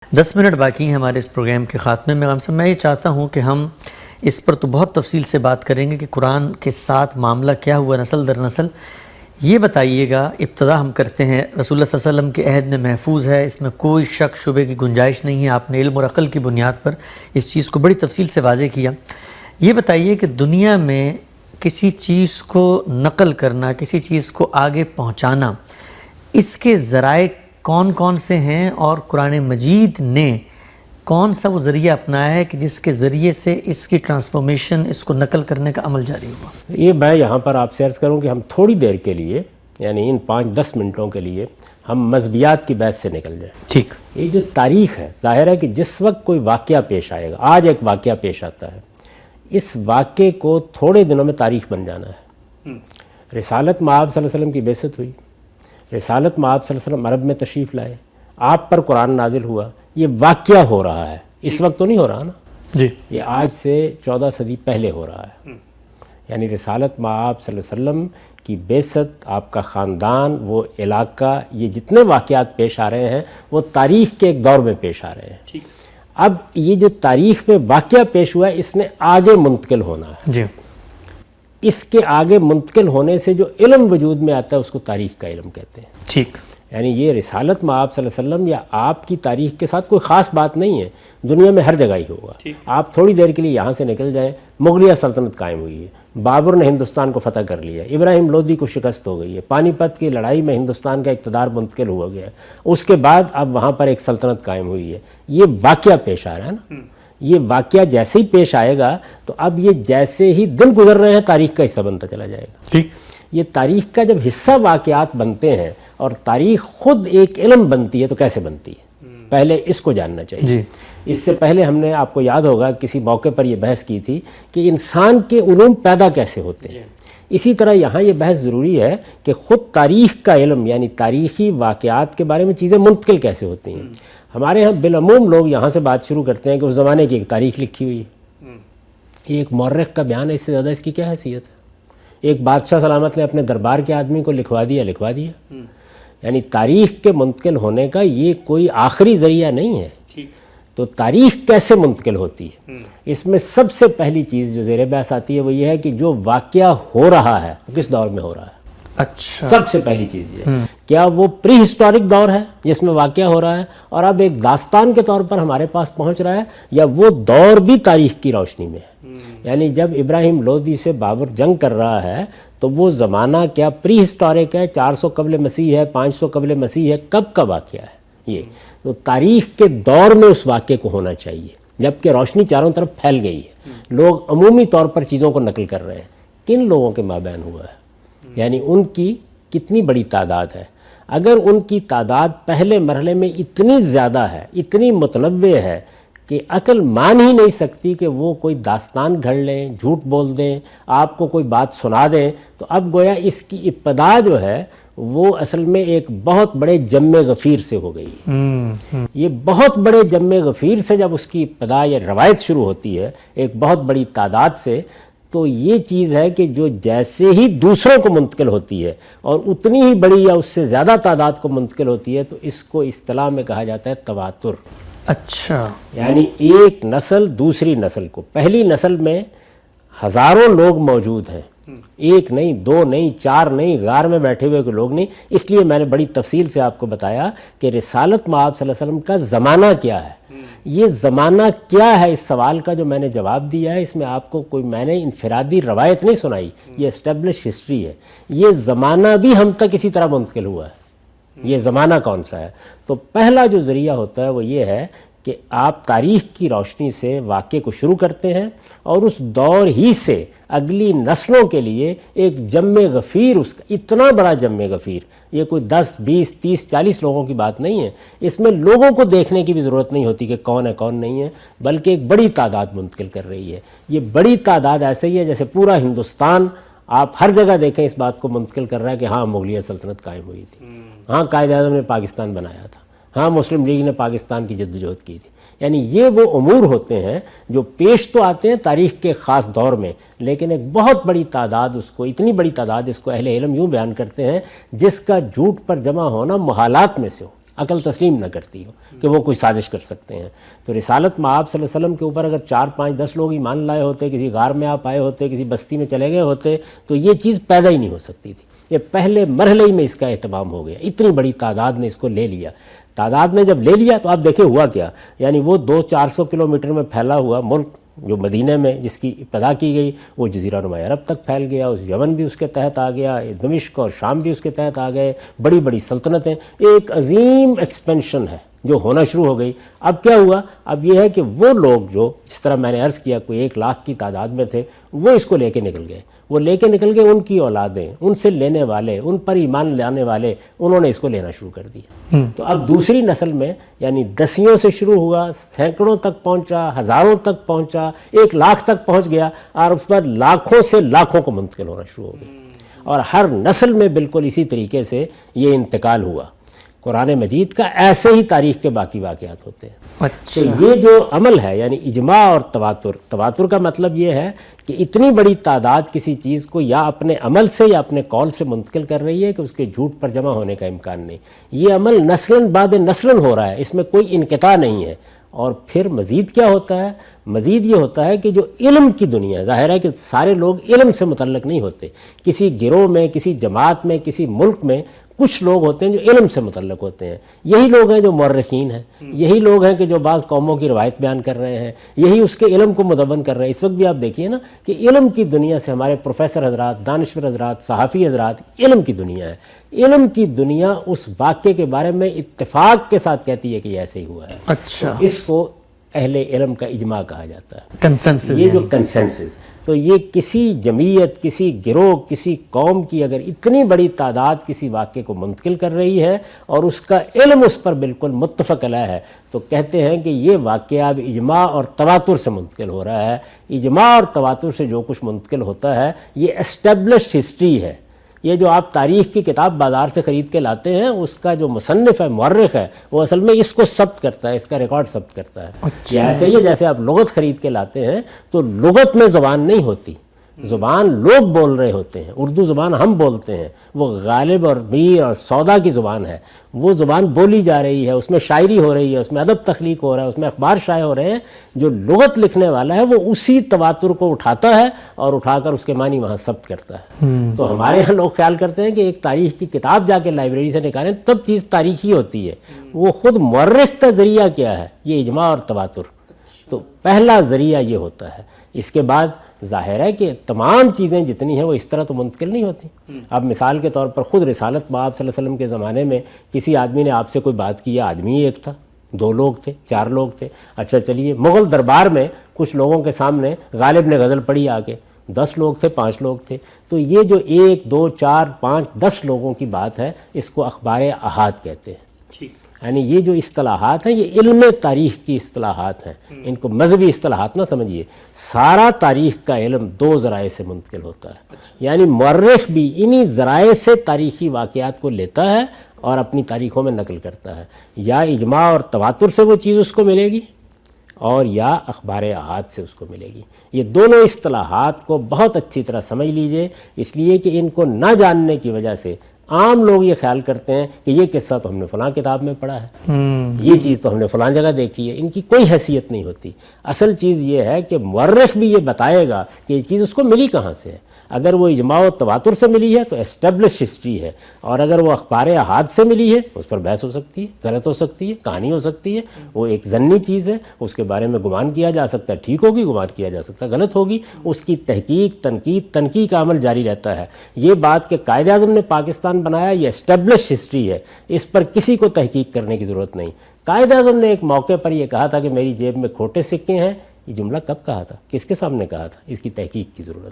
10 minute باقی ہیں ہمارے اس پروگرام کے خاتمے میں. میں یہ چاہتا ہوں کہ ہم اس پر تو بہت تفصیل سے بات کریں گے کہ قرآن کے ساتھ معاملہ کیا ہوا نسل در نسل. یہ بتائیے گا، ابتدا ہم کرتے ہیں، رسول اللہ صلی اللہ علیہ وسلم کے عہد میں محفوظ ہے، اس میں کوئی شک شبے کی گنجائش نہیں ہے. آپ نے علم اور عقل کی بنیاد پر اس چیز کو بڑی تفصیل سے واضح کیا. یہ بتائیے کہ دنیا میں کسی چیز کو نقل کرنا، کسی چیز کو آگے پہنچانا، اس کے ذرائع کون کون سے ہیں، اور قرآن مجید نے کون سا وہ ذریعہ اپنایا ہے کہ جس کے ذریعے سے اس کی ٹرانسفارمیشن، اس کو نقل کرنے کا عمل جاری ہوا؟ یہ میں یہاں پر آپ سے عرض کروں کہ ہم تھوڑی دیر کے لیے، یعنی ان 5-10 منٹوں کے لیے ہم مذہبیات کی بحث سے نکل جائیں. ٹھیک. یہ جو تاریخ ہے، ظاہر ہے کہ جس وقت کوئی واقعہ پیش آئے گا، آج ایک واقعہ پیش آتا ہے، اس واقعے کو تھوڑے دنوں میں تاریخ بن جانا ہے. رسالت مآب صلی اللہ علیہ وسلم کی بعثت ہوئی، رسالت مآب صلی اللہ علیہ وسلم عرب میں تشریف لائے، آپ پر قرآن نازل ہوا، یہ واقعہ ہو رہا ہے. اس وقت تو نہیں ہو رہا نا جی، یہ آج سے 14 صدی پہلے ہو رہا ہے. یعنی رسالت مآب صلی اللہ علیہ وسلم کی بعثت، آپ کا خاندان، وہ علاقہ، یہ جتنے واقعات پیش آ رہے ہیں وہ تاریخ کے ایک دور میں پیش آ رہے ہیں. اب یہ جو تاریخ میں واقعہ پیش ہوا ہے، اس نے آگے منتقل ہونا ہے. جی. اس کے آگے منتقل ہونے سے جو علم وجود میں آتا ہے اس کو تاریخ کا علم کہتے ہیں. ٹھیک. یعنی یہ رسالت مآب صلی اللہ علیہ وسلم یا آپ کی تاریخ کے ساتھ کوئی خاص بات نہیں ہے، دنیا میں ہر جگہ ہی ہوگا. آپ تھوڑی دیر کے لیے یہاں سے نکل جائیں، مغلیہ سلطنت قائم ہوئی ہے، بابر نے ہندوستان کو فتح کر لیا، ابراہیم لودھی کو شکست ہو گئی ہے، پانی پت کی لڑائی میں ہندوستان کا اقتدار منتقل ہوا گیا ہے، اس کے بعد اب وہاں پر ایک سلطنت قائم ہوئی ہے. یہ واقعہ پیش آ رہا ہے نا. یہ واقعہ جیسے ہی پیش آئے گا تو اب یہ جیسے ہی دن گزر رہے ہیں تاریخ کا حصہ بنتا چلا جائے گا. ٹھیک. یہ تاریخ کا جب حصہ واقعات بنتے ہیں اور تاریخ خود ایک علم بنتی ہے تو کیسے بنتی ہے، پہلے اس کو جاننا چاہیے. جی. اس سے پہلے ہم نے، آپ کو یاد ہوگا، کسی موقع پر یہ بحث کی تھی کہ انسان کے علوم پیدا کیسے ہوتے ہیں. اسی طرح یہاں یہ بحث ضروری ہے کہ خود تاریخ کا علم، یعنی تاریخی واقعات کے بارے میں چیزیں منتقل کیسے ہوتی ہیں. ہمارے ہاں بالعموم لوگ یہاں سے بات شروع کرتے ہیں کہ اس زمانے کی ایک تاریخ لکھی ہوئی ہے. یہ ایک مورخ کا بیان ہے، اس سے زیادہ اس کی کیا حیثیت ہے؟ ایک بادشاہ سلامت نے اپنے دربار کے آدمی کو لکھوا دیا. یعنی تاریخ کے منتقل ہونے کا یہ کوئی آخری ذریعہ نہیں ہے. تو تاریخ کیسے منتقل ہوتی ہے؟ اس میں سب سے پہلی چیز جو زیر بحث آتی ہے وہ یہ ہے کہ جو واقعہ ہو رہا ہے وہ کس دور میں ہو رہا ہے. اچھا. سب سے پہلی چیز یہ ہے، کیا وہ پری ہسٹورک دور ہے جس میں واقعہ ہو رہا ہے اور اب ایک داستان کے طور پر ہمارے پاس پہنچ رہا ہے، یا وہ دور بھی تاریخ کی روشنی میں ہے. یعنی جب ابراہیم لودھی سے بابر جنگ کر رہا ہے تو وہ زمانہ کیا پری ہسٹورک ہے، 400 قبل مسیح ہے، 500 قبل مسیح ہے، کب کا واقعہ ہے؟ یہ تو تاریخ کے دور میں اس واقعے کو ہونا چاہیے جبکہ روشنی چاروں طرف پھیل گئی ہے. لوگ عمومی طور پر چیزوں کو نقل کر رہے ہیں. کن لوگوں کے مابین ہوا ہے، یعنی ان کی کتنی بڑی تعداد ہے. اگر ان کی تعداد پہلے مرحلے میں اتنی زیادہ ہے، اتنی متنوع ہے کہ عقل مان ہی نہیں سکتی کہ وہ کوئی داستان گھڑ لیں، جھوٹ بول دیں، آپ کو کوئی بات سنا دیں، تو اب گویا اس کی ابتدا جو ہے وہ اصل میں ایک بہت بڑے جم غفیر سے ہو گئی. یہ بہت بڑے جم غفیر سے جب اس کی ابتدا یا روایت شروع ہوتی ہے ایک بہت بڑی تعداد سے، تو یہ چیز ہے کہ جو جیسے ہی دوسروں کو منتقل ہوتی ہے اور اتنی ہی بڑی یا اس سے زیادہ تعداد کو منتقل ہوتی ہے تو اس کو اصطلاح میں کہا جاتا ہے تواتر. اچھا. یعنی ایک نسل دوسری نسل کو، پہلی نسل میں ہزاروں لوگ موجود ہیں، ایک نہیں، دو نہیں، چار نہیں، غار میں بیٹھے ہوئے کوئی لوگ نہیں. اس لیے میں نے بڑی تفصیل سے آپ کو بتایا کہ رسالت مآب صلی اللہ علیہ وسلم کا زمانہ کیا ہے. یہ زمانہ کیا ہے، اس سوال کا جو میں نے جواب دیا ہے، اس میں آپ کو کوئی میں نے انفرادی روایت نہیں سنائی، یہ اسٹیبلش ہسٹری ہے. یہ زمانہ بھی ہم تک اسی طرح منتقل ہوا ہے. یہ زمانہ کون سا ہے؟ تو پہلا جو ذریعہ ہوتا ہے وہ یہ ہے کہ آپ تاریخ کی روشنی سے واقعے کو شروع کرتے ہیں اور اس دور ہی سے اگلی نسلوں کے لیے ایک جم غفیر، اس کا اتنا بڑا جم غفیر، یہ کوئی 10 20 30 40 لوگوں کی بات نہیں ہے. اس میں لوگوں کو دیکھنے کی بھی ضرورت نہیں ہوتی کہ کون ہے کون نہیں ہے، بلکہ ایک بڑی تعداد منتقل کر رہی ہے. یہ بڑی تعداد ایسے ہی ہے جیسے پورا ہندوستان آپ ہر جگہ دیکھیں اس بات کو منتقل کر رہا ہے کہ ہاں مغلیہ سلطنت قائم ہوئی تھی، ہاں قائد اعظم نے پاکستان بنایا تھا، ہاں مسلم لیگ نے پاکستان کی جدوجہد کی تھی. یعنی یہ وہ امور ہوتے ہیں جو پیش تو آتے ہیں تاریخ کے خاص دور میں، لیکن ایک بہت بڑی تعداد اس کو، اتنی بڑی تعداد اس کو اہل علم یوں بیان کرتے ہیں جس کا جھوٹ پر جمع ہونا محالات میں سے ہو. عقل تسلیم نہ کرتی ہو کہ وہ کوئی سازش کر سکتے ہیں. تو رسالت مآب صلی اللہ علیہ وسلم کے اوپر اگر 4 5 10 لوگ ایمان لائے ہوتے, کسی غار میں آپ آئے ہوتے, کسی بستی میں چلے گئے ہوتے, تو یہ چیز پیدا ہی نہیں ہو سکتی تھی. یہ پہلے مرحلے ہی میں اس کا اہتمام ہو گیا, اتنی بڑی تعداد نے اس کو لے لیا. تعداد نے جب لے لیا تو آپ دیکھیں ہوا کیا, یعنی وہ 200-400 کلومیٹر میں پھیلا ہوا ملک جو مدینہ میں جس کی ابتدا کی گئی, وہ جزیرہ نما عرب تک پھیل گیا, اس یمن بھی اس کے تحت آ گیا, دمشق اور شام بھی اس کے تحت آ گئے, بڑی بڑی سلطنتیں, ایک عظیم ایکسپینشن ہے جو ہونا شروع ہو گئی. اب کیا ہوا, اب یہ ہے کہ وہ لوگ جو جس طرح میں نے عرض کیا کوئی 1 لاکھ کی تعداد میں تھے, وہ اس کو لے کے نکل گئے. وہ لے کے نکل گئے, ان کی اولادیں, ان سے لینے والے, ان پر ایمان لانے والے, انہوں نے اس کو لینا شروع کر دیا. تو اب دوسری نسل میں یعنی 10 سے شروع ہوا, سینکڑوں تک پہنچا, ہزاروں تک پہنچا, 1 لاکھ تک پہنچ گیا, اور اس پر لاکھوں سے لاکھوں کو منتقل ہونا شروع ہو گیا. اور ہر نسل میں بالکل اسی طریقے سے یہ انتقال ہوا. قرآن مجید کا ایسے ہی تاریخ کے باقی واقعات ہوتے ہیں. تو یہ جو عمل ہے یعنی اجماع اور تواتر, تواتر کا مطلب یہ ہے کہ اتنی بڑی تعداد کسی چیز کو یا اپنے عمل سے یا اپنے قول سے منتقل کر رہی ہے کہ اس کے جھوٹ پر جمع ہونے کا امکان نہیں. یہ عمل نسلاً بعد نسلاً ہو رہا ہے, اس میں کوئی انقطاع نہیں ہے. اور پھر مزید کیا ہوتا ہے, مزید یہ ہوتا ہے کہ جو علم کی دنیا, ظاہر ہے کہ سارے لوگ علم سے متعلق نہیں ہوتے, کسی گروہ میں, کسی جماعت میں, کسی ملک میں کچھ لوگ ہوتے ہیں جو علم سے متعلق ہوتے ہیں. یہی لوگ ہیں جو مورخین ہیں, یہی لوگ ہیں کہ جو بعض قوموں کی روایت بیان کر رہے ہیں, یہی اس کے علم کو مدون کر رہے ہیں. اس وقت بھی آپ دیکھیے نا کہ علم کی دنیا سے ہمارے پروفیسر حضرات, دانشور حضرات, صحافی حضرات, علم کی دنیا ہے. علم کی دنیا اس واقعے کے بارے میں اتفاق کے ساتھ کہتی ہے کہ یہ ایسے ہی ہوا ہے. اچھا, اس کو اہل علم کا اجماع کہا جاتا ہے, کنسنسس. یہ جو کنسنسس. تو یہ کسی جمعیت, کسی گروہ, کسی قوم کی اگر اتنی بڑی تعداد کسی واقعے کو منتقل کر رہی ہے اور اس کا علم اس پر بالکل متفق علیہ ہے, تو کہتے ہیں کہ یہ واقعہ اب اجماع اور تواتر سے منتقل ہو رہا ہے. اجماع اور تواتر سے جو کچھ منتقل ہوتا ہے یہ اسٹیبلشڈ ہسٹری ہے. یہ جو آپ تاریخ کی کتاب بازار سے خرید کے لاتے ہیں, اس کا جو مصنف ہے, مورخ ہے, وہ اصل میں اس کو ثبت کرتا ہے, اس کا ریکارڈ ثبت کرتا ہے. یہ ایسے ہی ہے جیسے آپ لغت خرید کے لاتے ہیں تو لغت میں زبان نہیں ہوتی, زبان لوگ بول رہے ہوتے ہیں. اردو زبان ہم بولتے ہیں, وہ غالب اور میر اور سودا کی زبان ہے. وہ زبان بولی جا رہی ہے, اس میں شاعری ہو رہی ہے, اس میں ادب تخلیق ہو رہا ہے, اس میں اخبار شائع ہو رہے ہیں. جو لغت لکھنے والا ہے وہ اسی تواتر کو اٹھاتا ہے اور اٹھا کر اس کے معنی وہاں ثبت کرتا ہے. تو ہمارے یہاں لوگ خیال کرتے ہیں کہ ایک تاریخ کی کتاب جا کے لائبریری سے نکالیں تب چیز تاریخی ہوتی ہے. وہ خود مورخ کا ذریعہ کیا ہے, یہ اجماع اور تواتر. تو پہلا ذریعہ یہ ہوتا ہے. اس کے بعد ظاہر ہے کہ تمام چیزیں جتنی ہیں وہ اس طرح تو منتقل نہیں ہوتی. اب مثال کے طور پر خود رسالت مآب صلی اللہ علیہ وسلم کے زمانے میں کسی آدمی نے آپ سے کوئی بات کی, آدمی ہی ایک تھا, 2 لوگ تھے, 4 لوگ تھے. اچھا چلیے, مغل دربار میں کچھ لوگوں کے سامنے غالب نے غزل پڑھی آ کے, 10 لوگ تھے, 5 لوگ تھے. تو یہ جو 1 2 4 5 10 لوگوں کی بات ہے, اس کو اخبار احاد کہتے ہیں. یعنی یہ جو اصطلاحات ہیں یہ علم تاریخ کی اصطلاحات ہیں, ان کو مذہبی اصطلاحات نہ سمجھیے. سارا تاریخ کا علم 2 ذرائع سے منتقل ہوتا ہے. یعنی مورخ بھی انہی ذرائع سے تاریخی واقعات کو لیتا ہے اور اپنی تاریخوں میں نقل کرتا ہے. یا اجماع اور تواتر سے وہ چیز اس کو ملے گی, اور یا اخبار احاد سے اس کو ملے گی. یہ دونوں اصطلاحات کو بہت اچھی طرح سمجھ لیجئے, اس لیے کہ ان کو نہ جاننے کی وجہ سے عام لوگ یہ خیال کرتے ہیں کہ یہ قصہ تو ہم نے فلاں کتاب میں پڑھا ہے, یہ چیز تو ہم نے فلاں جگہ دیکھی ہے. ان کی کوئی حیثیت نہیں ہوتی. اصل چیز یہ ہے کہ مورخ بھی یہ بتائے گا کہ یہ چیز اس کو ملی کہاں سے ہے. اگر وہ اجماع و تواتر سے ملی ہے تو اسٹیبلش ہسٹری ہے, اور اگر وہ اخبار احاد سے ملی ہے اس پر بحث ہو سکتی ہے, غلط ہو سکتی ہے, کہانی ہو سکتی ہے. وہ ایک ضنی چیز ہے, اس کے بارے میں گمان کیا جا سکتا ہے ٹھیک ہوگی, گمان کیا جا سکتا ہے غلط ہوگی. اس کی تحقیق, تنقیق کا عمل جاری رہتا ہے. یہ بات کہ قائد اعظم نے پاکستان بنایا یہ اسٹیبلش ہسٹری ہے, اس پر کسی کو تحقیق کرنے کی ضرورت نہیں. قائد اعظم نے ایک موقع پر یہ کہا تھا کہ میری جیب میں کھوٹے سکے ہیں, یہ جملہ کب کہا تھا, کس کے سامنے کہا تھا, اس کی تحقیق کی ضرورت.